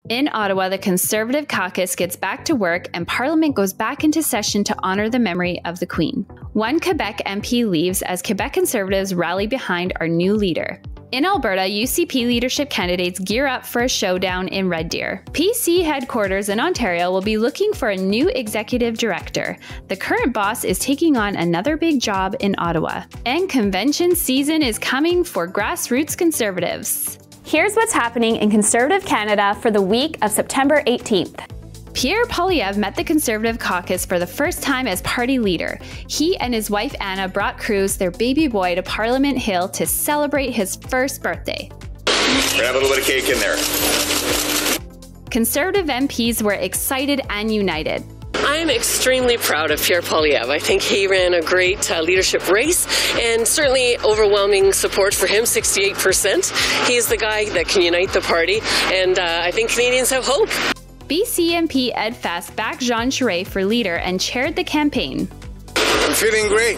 In Ottawa, the Conservative Caucus gets back to work and Parliament goes back into session to honour the memory of the Queen. One Quebec MP leaves as Quebec Conservatives rally behind our new leader. In Alberta, UCP leadership candidates gear up for a showdown in Red Deer. PC headquarters in Ontario will be looking for a new executive director. The current boss is taking on another big job in Ottawa. And convention season is coming for grassroots Conservatives. Here's what's happening in Conservative Canada for the week of September 18th. Pierre Poilievre met the Conservative Caucus for the first time as party leader. He and his wife Anna brought Cruz, their baby boy, to Parliament Hill to celebrate his first birthday. We're gonna have a little bit of cake in there. Conservative MPs were excited and united. I'm extremely proud of Pierre Poilievre. I think he ran a great leadership race and certainly overwhelming support for him, 68%. He's the guy that can unite the party, and I think Canadians have hope. BC MP Ed Fast backed Jean Charest for leader and chaired the campaign. I'm feeling great.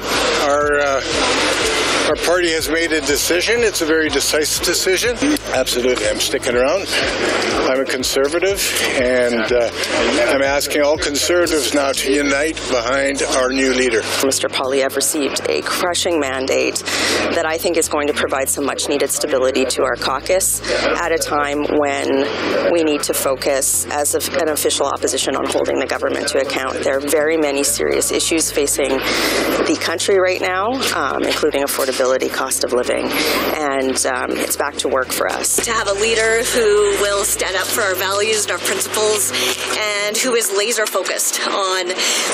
Our party has made a decision. It's a very decisive decision. Absolutely. I'm sticking around. I'm a Conservative, and I'm asking all Conservatives now to unite behind our new leader. Mr. Poilievre received a crushing mandate that I think is going to provide some much-needed stability to our caucus at a time when we need to focus as an official opposition on holding the government to account. There are very many serious issues facing the country right now, including affordability, cost of living, and it's back to work for us. To have a leader who will stand up for our values and our principles and who is laser focused on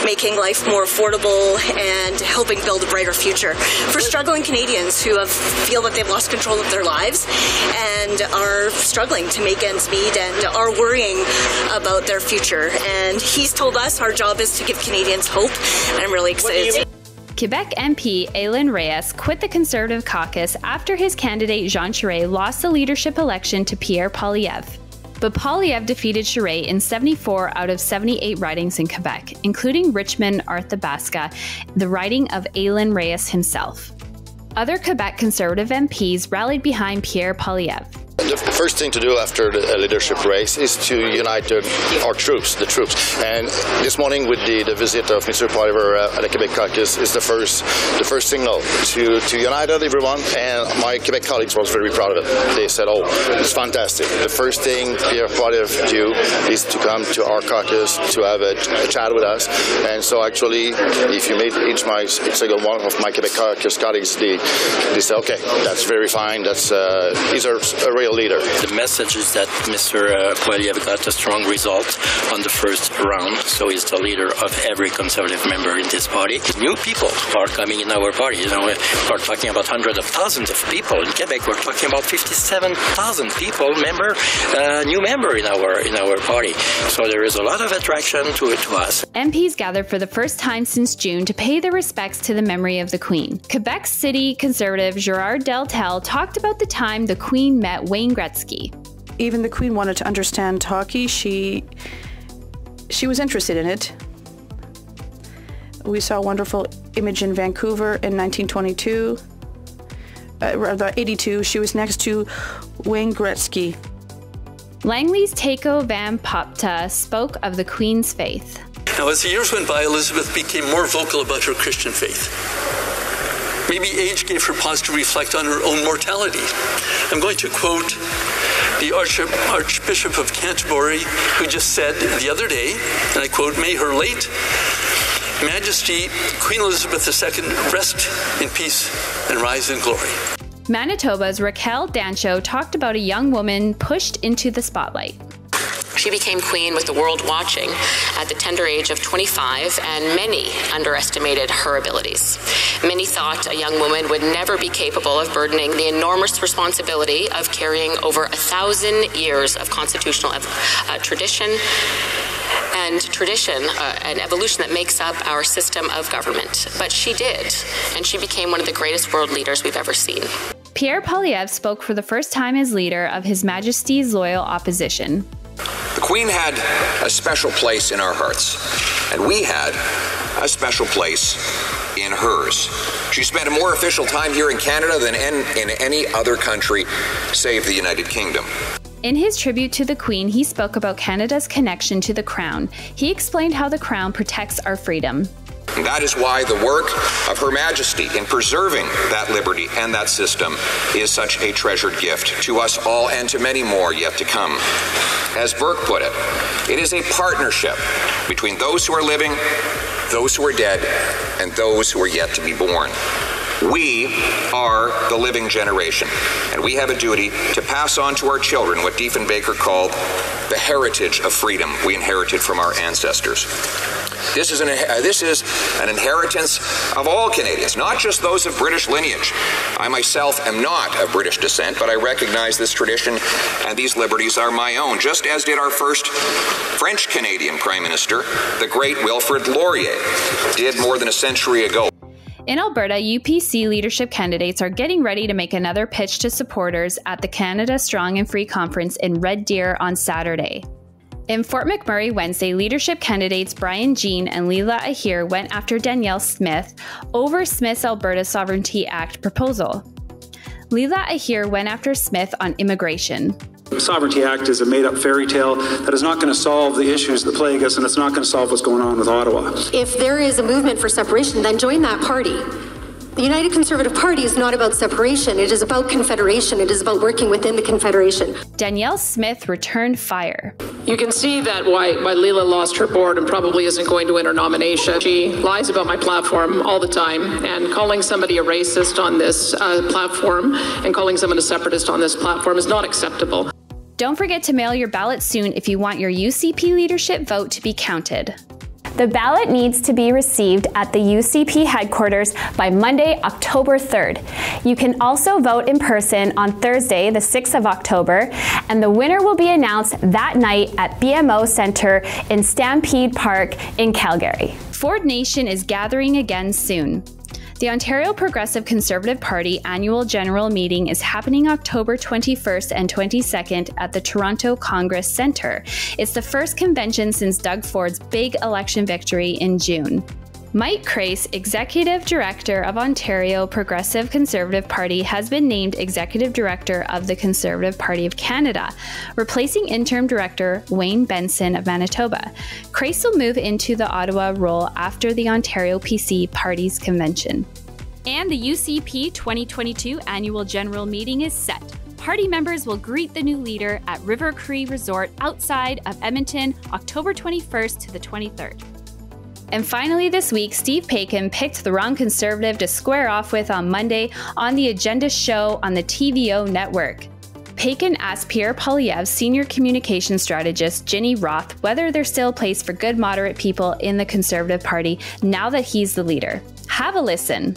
making life more affordable and helping build a brighter future for struggling Canadians who feel that they've lost control of their lives and are struggling to make ends meet and are worrying about their future. And he's told us our job is to give Canadians hope, and I'm really excited. Quebec MP Aylin Reyes quit the Conservative Caucus after his candidate Jean Charest lost the leadership election to Pierre Poilievre. But Poilievre defeated Charest in 74 out of 78 ridings in Quebec, including Richmond-Arthabaska, the riding of Aylin Reyes himself. Other Quebec Conservative MPs rallied behind Pierre Poilievre. The first thing to do after the leadership race is to unite our troops, the troops. And this morning with the visit of Mr. Poilievre at the Quebec Caucus is the first signal to unite everyone. And my Quebec colleagues was very proud of it. They said, oh, it's fantastic. The first thing Pierre Poilievre do is to come to our caucus to have a chat with us. And so actually, if you meet each single one of my Quebec Caucus colleagues, they say, okay, that's very fine. That's he's a real leader. The message is that Mr. Poilievre got a strong result on the first round, so he's the leader of every Conservative member in this party. New people are coming in our party. You know, we're talking about hundreds of thousands of people. In Quebec, we're talking about 57,000 people, new member in our party. So there is a lot of attraction to us. MPs gathered for the first time since June to pay their respects to the memory of the Queen. Quebec City Conservative Gerard Deltel talked about the time the Queen met Wayne Gretzky. Even the Queen wanted to understand hockey. She was interested in it. We saw a wonderful image in Vancouver in 1922. 82, she was next to Wayne Gretzky. Langley's Taco Van Popta spoke of the Queen's faith. Now, as the years went by, Elizabeth became more vocal about her Christian faith. Maybe age gave her pause to reflect on her own mortality. I'm going to quote the Archbishop of Canterbury, who just said the other day, and I quote, "May her late Majesty Queen Elizabeth II rest in peace and rise in glory." Manitoba's Raquel Dancho talked about a young woman pushed into the spotlight. She became queen with the world watching at the tender age of 25, and many underestimated her abilities. Many thought a young woman would never be capable of burdening the enormous responsibility of carrying over 1,000 years of constitutional tradition, an evolution that makes up our system of government. But she did, and she became one of the greatest world leaders we've ever seen. Pierre Poilievre spoke for the first time as leader of His Majesty's loyal opposition. The Queen had a special place in our hearts, and we had a special place in hers. She spent a more official time here in Canada than in any other country, save the United Kingdom. In his tribute to the Queen, he spoke about Canada's connection to the Crown. He explained how the Crown protects our freedom. And that is why the work of Her Majesty in preserving that liberty and that system is such a treasured gift to us all and to many more yet to come. As Burke put it, it is a partnership between those who are living, those who are dead, and those who are yet to be born. We are the living generation, and we have a duty to pass on to our children what Diefenbaker called the heritage of freedom we inherited from our ancestors. This is an inheritance of all Canadians, not just those of British lineage. I myself am not of British descent, but I recognize this tradition and these liberties are my own, just as did our first French-Canadian Prime Minister, the great Wilfrid Laurier, did more than a century ago. In Alberta, UPC leadership candidates are getting ready to make another pitch to supporters at the Canada Strong and Free Conference in Red Deer on Saturday. In Fort McMurray Wednesday, leadership candidates Brian Jean and Leila Ahir went after Danielle Smith over Smith's Alberta Sovereignty Act proposal. Leila Ahir went after Smith on immigration. The Sovereignty Act is a made-up fairy tale that is not going to solve the issues that plague us, and it's not going to solve what's going on with Ottawa. If there is a movement for separation, then join that party. The United Conservative Party is not about separation. It is about confederation. It is about working within the confederation. Danielle Smith returned fire. You can see that why Leila lost her board and probably isn't going to win her nomination. She lies about my platform all the time, and calling somebody a racist on this platform and calling someone a separatist on this platform is not acceptable. Don't forget to mail your ballot soon if you want your UCP leadership vote to be counted. The ballot needs to be received at the UCP headquarters by Monday, October 3rd. You can also vote in person on Thursday, the 6th of October, and the winner will be announced that night at BMO Centre in Stampede Park in Calgary. Ford Nation is gathering again soon. The Ontario Progressive Conservative Party annual general meeting is happening October 21st and 22nd at the Toronto Congress Centre. It's the first convention since Doug Ford's big election victory in June. Mike Crace, Executive Director of Ontario Progressive Conservative Party, has been named Executive Director of the Conservative Party of Canada, replacing Interim Director Wayne Benson of Manitoba. Crace will move into the Ottawa role after the Ontario PC Party's convention. And the UCP 2022 Annual General Meeting is set. Party members will greet the new leader at River Cree Resort outside of Edmonton, October 21st to the 23rd. And finally this week, Steve Paikin picked the wrong Conservative to square off with on Monday on the Agenda show on the TVO network. Paikin asked Pierre Poilievre senior communication strategist Ginny Roth whether there's still a place for good moderate people in the Conservative Party now that he's the leader. Have a listen.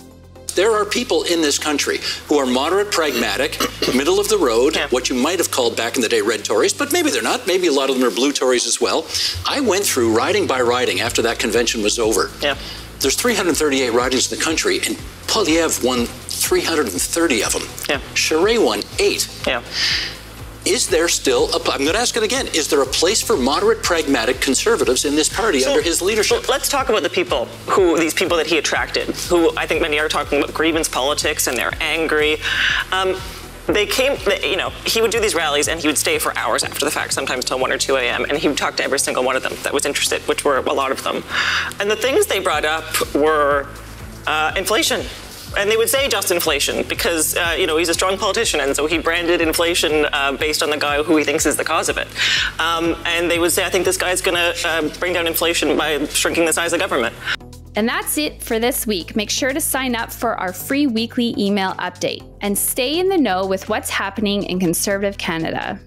There are people in this country who are moderate, pragmatic, middle of the road, what you might have called back in the day red Tories, but maybe they're not. Maybe a lot of them are blue Tories as well. I went through riding by riding after that convention was over. There's 338 ridings in the country, and Poilievre won 330 of them. Charest won 8. Is there still I'm going to ask it again, is there a place for moderate, pragmatic Conservatives in this party under his leadership? Let's talk about these people that he attracted, who I think many are talking about grievance politics and they're angry. They came, he would do these rallies and he would stay for hours after the fact, sometimes till 1 or 2 a.m., and he would talk to every single one of them that was interested, which were a lot of them. And the things they brought up were inflation. And they would say just inflation because, he's a strong politician, and so he branded inflation based on the guy who he thinks is the cause of it. And they would say, I think this guy's going to bring down inflation by shrinking the size of government. And that's it for this week. Make sure to sign up for our free weekly email update and stay in the know with what's happening in Conservative Canada.